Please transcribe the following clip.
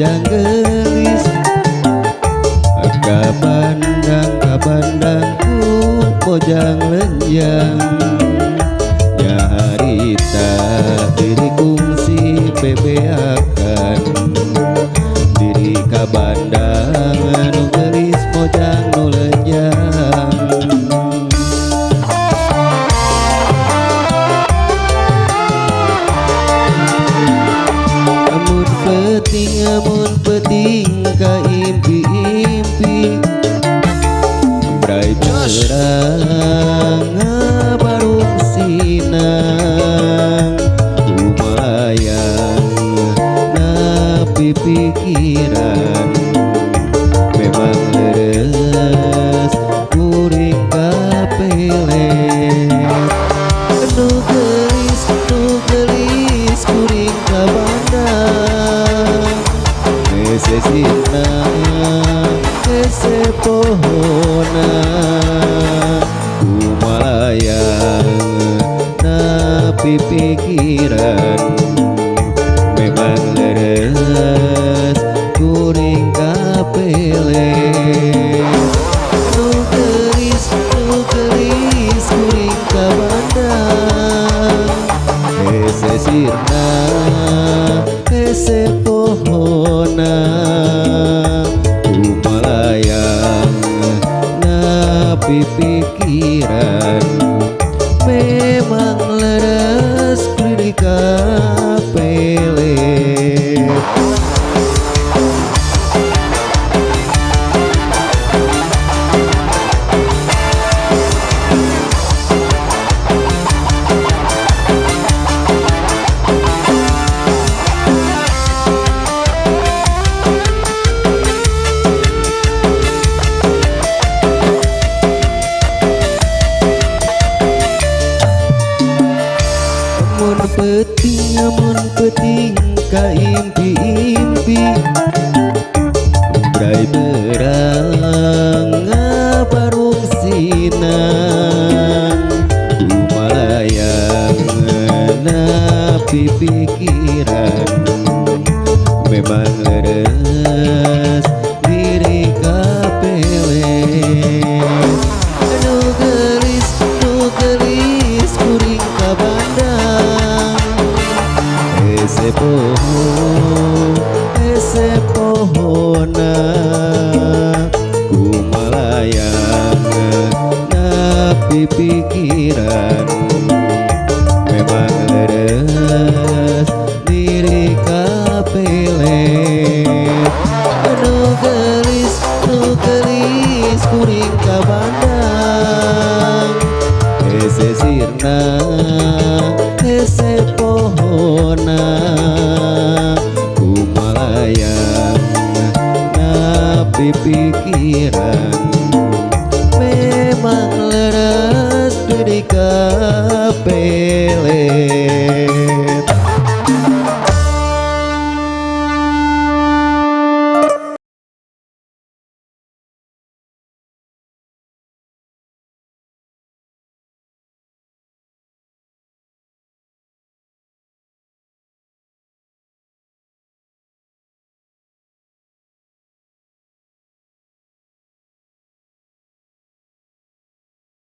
pojang gelis kabandangku pojang lenjang ya harita diri kungsi bebeakan diri kabandang anu gelis pojang nu lenjang amun peting ka impi-impi brai berang barung sinang lumayan napi pikiran memang leres kuring kapelet nu gelis kuring kabandang sesina ese pohona kumalayang napi pikiran memang leres kuring kapelet nu gelis kuring kabandang ese sirna ese pohona kumalayang napi pikiran memang leres kuring kapelet amun peting ka impi-impi brai berang barung sinang kumalayang napi pikiran memang leres diri kapelet nu gelis kuring kabandang ese pohona kumalayang napi pikiran memang leres diri kapelet nu gelis kuring kabandang ese sirna ese pohona kumalayang napi pikiran memang leres diri kapelet